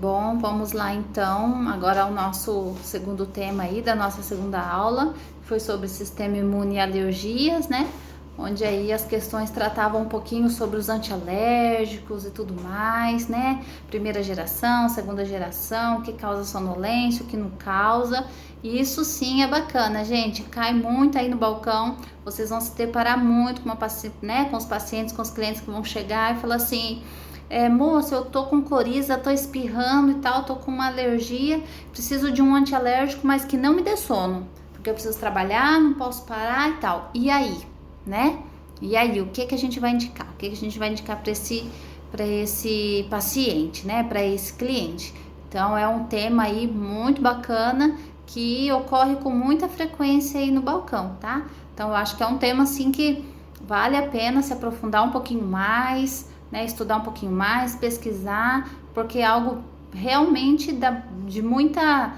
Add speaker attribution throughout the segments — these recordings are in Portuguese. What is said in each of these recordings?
Speaker 1: Bom, vamos lá então, agora ao nosso segundo tema aí da nossa segunda aula, que foi sobre sistema imune e alergias, né? Onde aí as questões tratavam um pouquinho sobre os antialérgicos e tudo mais, né? Primeira geração, segunda geração, o que causa sonolência, o que não causa. E isso sim é bacana, gente. Cai muito aí no balcão. Vocês vão se deparar muito com né, com os pacientes, com os clientes que vão chegar e falar assim: moça, eu tô com coriza, tô espirrando e tal, tô com uma alergia, preciso de um antialérgico, mas que não me dê sono, porque eu preciso trabalhar, não posso parar e tal. E aí, né? E aí, o que que a gente vai indicar? O que que a gente vai indicar para esse paciente, né? Para esse cliente? Então, é um tema aí muito bacana que ocorre com muita frequência aí no balcão, tá? Então, eu acho que é um tema assim que vale a pena se aprofundar um pouquinho mais, né, estudar um pouquinho mais, pesquisar, porque é algo realmente de muita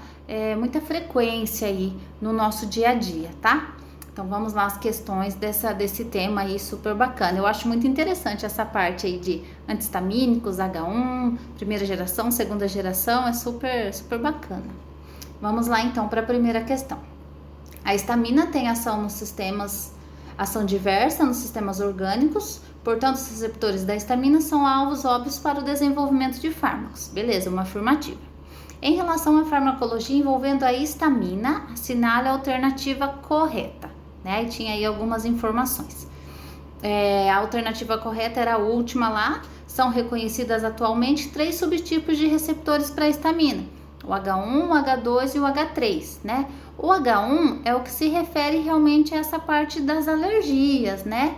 Speaker 1: frequência aí no nosso dia a dia, tá? Então vamos lá as questões desse tema aí super bacana. Eu acho muito interessante essa parte aí de antihistamínicos, H1, primeira geração, segunda geração, é super bacana. Vamos lá então para a primeira questão. A histamina tem ação diversa nos sistemas orgânicos, portanto, os receptores da histamina são alvos óbvios para o desenvolvimento de fármacos. Beleza, uma afirmativa. Em relação à farmacologia envolvendo a histamina, assinale a alternativa correta, né? E tinha aí algumas informações. A alternativa correta era a última lá. São reconhecidas atualmente 3 subtipos de receptores para a histamina: o H1, o H2 e o H3, né? O H1 é o que se refere realmente a essa parte das alergias, né?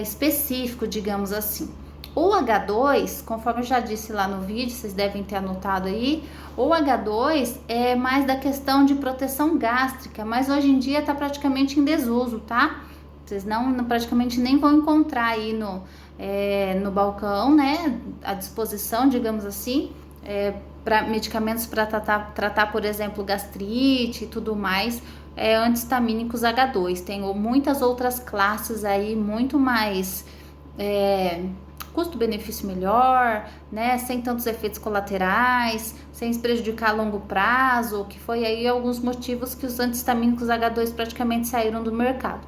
Speaker 1: Específico, digamos assim. O H2, conforme eu já disse lá no vídeo, vocês devem ter anotado aí, o H2 é mais da questão de proteção gástrica, mas hoje em dia está praticamente em desuso, tá? Vocês praticamente nem vão encontrar aí no balcão, né? À disposição, digamos assim, para medicamentos para tratar, por exemplo, gastrite e tudo mais, antihistamínicos H2. Tem muitas outras classes aí muito mais custo-benefício melhor, né? Sem tantos efeitos colaterais, sem se prejudicar a longo prazo, que foi aí alguns motivos que os antihistamínicos H2 praticamente saíram do mercado.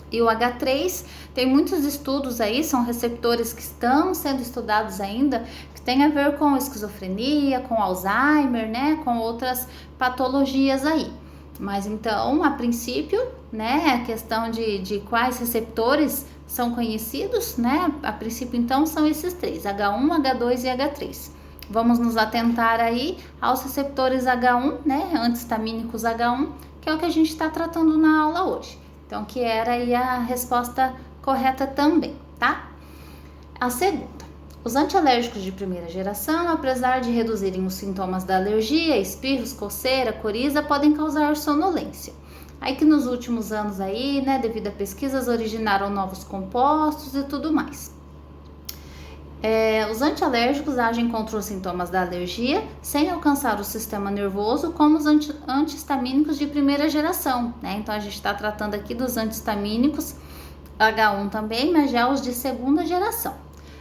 Speaker 1: E o H3 tem muitos estudos aí, são receptores que estão sendo estudados ainda, que tem a ver com esquizofrenia, com Alzheimer, né, com outras patologias aí. Mas então, a princípio, né, a questão de quais receptores são conhecidos, né, a princípio então são esses 3, H1, H2 e H3. Vamos nos atentar aí aos receptores H1, né, antihistamínicos H1, que é o que a gente está tratando na aula hoje. Então, que era aí a resposta correta também, tá? A segunda. Os antialérgicos de primeira geração, apesar de reduzirem os sintomas da alergia, espirros, coceira, coriza, podem causar sonolência. Aí que nos últimos anos aí, né, devido a pesquisas, originaram novos compostos e tudo mais. Os antialérgicos agem contra os sintomas da alergia sem alcançar o sistema nervoso, como os antihistamínicos de primeira geração, né? Então a gente está tratando aqui dos antihistamínicos H1 também, mas já os de segunda geração.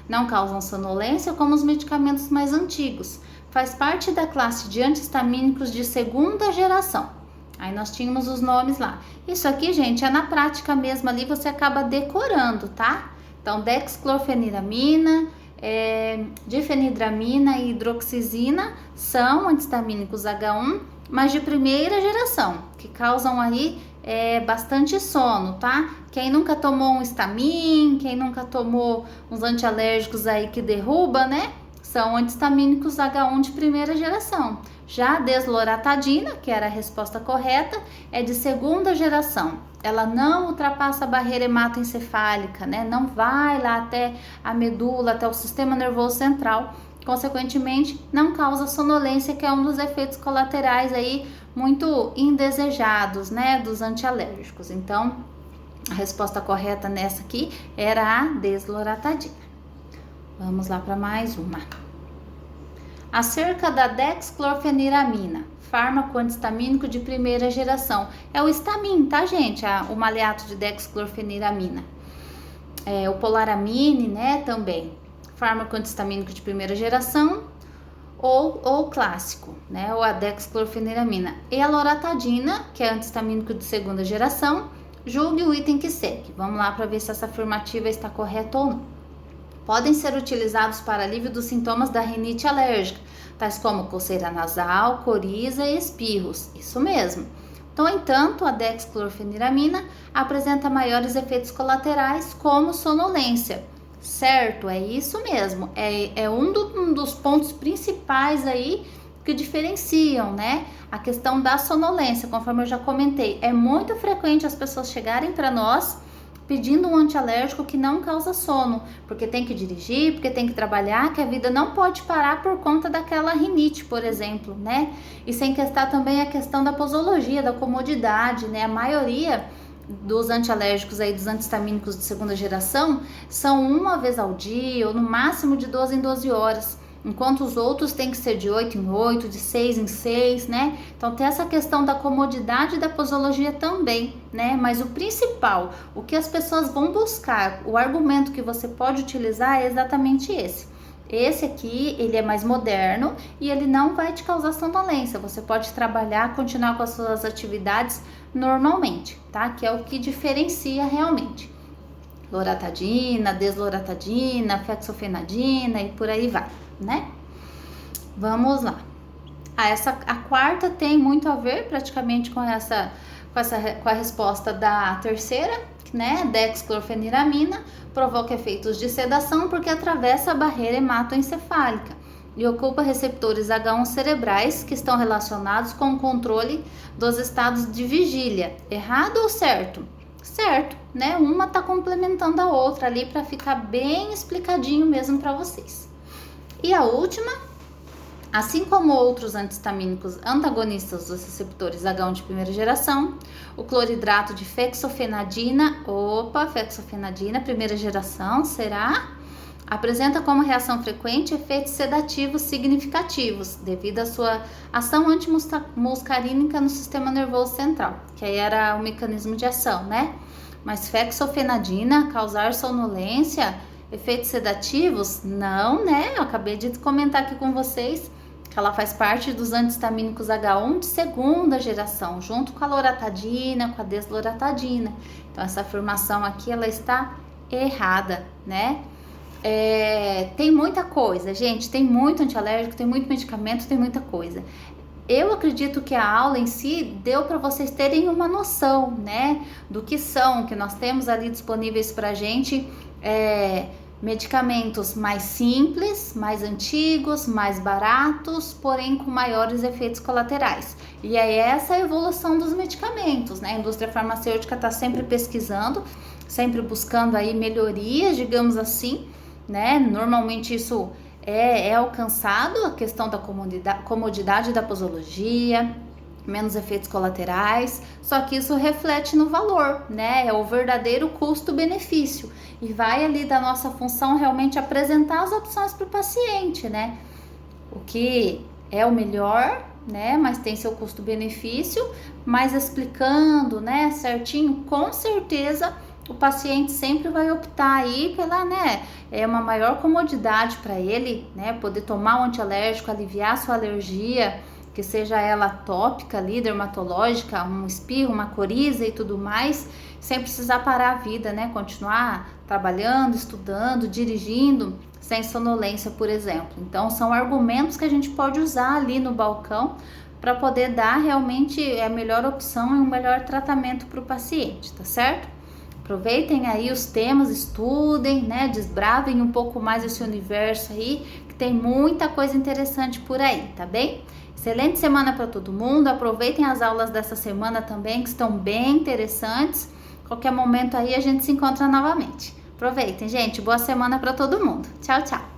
Speaker 1: Não causam sonolência como os medicamentos mais antigos. Faz parte da classe de antihistamínicos de segunda geração. Aí nós tínhamos os nomes lá. Isso aqui, gente, é na prática mesmo ali, você acaba decorando, tá? Então, dexclorfeniramina, difenidramina e hidroxizina são antihistamínicos H1, mas de primeira geração, que causam aí bastante sono, tá? Quem nunca tomou um Histamin, quem nunca tomou uns antialérgicos aí que derruba, né? São antihistamínicos H1 de primeira geração. Já a desloratadina, que era a resposta correta, é de segunda geração. Ela não ultrapassa a barreira hematoencefálica, né? Não vai lá até a medula, até o sistema nervoso central. Consequentemente, não causa sonolência, que é um dos efeitos colaterais aí muito indesejados, né, dos antialérgicos. Então, a resposta correta nessa aqui era a desloratadina. Vamos lá para mais uma. Acerca da dexclorfeniramina, fármaco antihistamínico de primeira geração. É o Histamin, tá, gente? O maleato de dexclorfeniramina. O polaramine, né, também. Fármaco antihistamínico de primeira geração. ou clássico, né? Ou a dexclorfeniramina. E a loratadina, que é antihistamínico de segunda geração, julgue o item que segue. Vamos lá para ver se essa afirmativa está correta ou não. Podem ser utilizados para alívio dos sintomas da rinite alérgica, tais como coceira nasal, coriza e espirros. Isso mesmo. No entanto, a dexclorfeniramina apresenta maiores efeitos colaterais, como sonolência. Certo, é isso mesmo. É um dos pontos principais aí que diferenciam, né? A questão da sonolência, conforme eu já comentei. É muito frequente as pessoas chegarem para nós pedindo um antialérgico que não causa sono, porque tem que dirigir, porque tem que trabalhar, que a vida não pode parar por conta daquela rinite, por exemplo, né? E sem questão também a questão da posologia, da comodidade, né? A maioria dos antialérgicos aí, dos antihistamínicos de segunda geração, são uma vez ao dia, ou no máximo de 12 em 12 horas. Enquanto os outros tem que ser de 8 em 8, de 6 em 6, né? Então tem essa questão da comodidade e da posologia também, né? Mas o principal, o que as pessoas vão buscar, o argumento que você pode utilizar é exatamente esse. Esse aqui, ele é mais moderno e ele não vai te causar sonolência. Você pode trabalhar, continuar com as suas atividades normalmente, tá? Que é o que diferencia realmente. Loratadina, desloratadina, fexofenadina e por aí vai, né? Vamos lá. A quarta tem muito a ver praticamente com a resposta da terceira, né? Dexclorfeniramina provoca efeitos de sedação porque atravessa a barreira hematoencefálica e ocupa receptores H1 cerebrais que estão relacionados com o controle dos estados de vigília. Errado ou certo? Certo, né? Uma tá complementando a outra ali para ficar bem explicadinho mesmo para vocês. E a última, assim como outros antihistamínicos antagonistas dos receptores H1 de primeira geração, o cloridrato de fexofenadina, fexofenadina, primeira geração, apresenta como reação frequente efeitos sedativos significativos, devido à sua ação antimuscarínica no sistema nervoso central, que aí era o mecanismo de ação, né? Mas fexofenadina causar sonolência, efeitos sedativos? Não, né? Eu acabei de comentar aqui com vocês que ela faz parte dos antihistamínicos H1 de segunda geração, junto com a loratadina, com a desloratadina. Então, essa afirmação aqui, ela está errada, né? Tem muita coisa, gente, tem muito antialérgico, tem muito medicamento, tem muita coisa. Eu acredito que a aula em si deu para vocês terem uma noção, né, do que nós temos ali disponíveis para a gente, medicamentos mais simples, mais antigos, mais baratos, porém com maiores efeitos colaterais. E é essa a evolução dos medicamentos, né? A indústria farmacêutica está sempre pesquisando, sempre buscando aí melhorias, digamos assim, né? Normalmente isso é alcançado, a questão da comodidade da posologia, menos efeitos colaterais, só que isso reflete no valor, né? É o verdadeiro custo-benefício e vai ali da nossa função realmente apresentar as opções para o paciente, né? O que é o melhor, né? Mas tem seu custo-benefício, mas explicando, né, certinho, com certeza o paciente sempre vai optar aí pela, né, uma maior comodidade para ele, né, poder tomar um antialérgico, aliviar sua alergia, que seja ela atópica ali, dermatológica, um espirro, uma coriza e tudo mais, sem precisar parar a vida, né, continuar trabalhando, estudando, dirigindo, sem sonolência, por exemplo. Então, são argumentos que a gente pode usar ali no balcão para poder dar realmente a melhor opção e um melhor tratamento para o paciente, tá certo? Aproveitem aí os temas, estudem, né, desbravem um pouco mais esse universo aí, que tem muita coisa interessante por aí, tá bem? Excelente semana para todo mundo, aproveitem as aulas dessa semana também, que estão bem interessantes. Qualquer momento aí a gente se encontra novamente. Aproveitem, gente, boa semana para todo mundo. Tchau, tchau!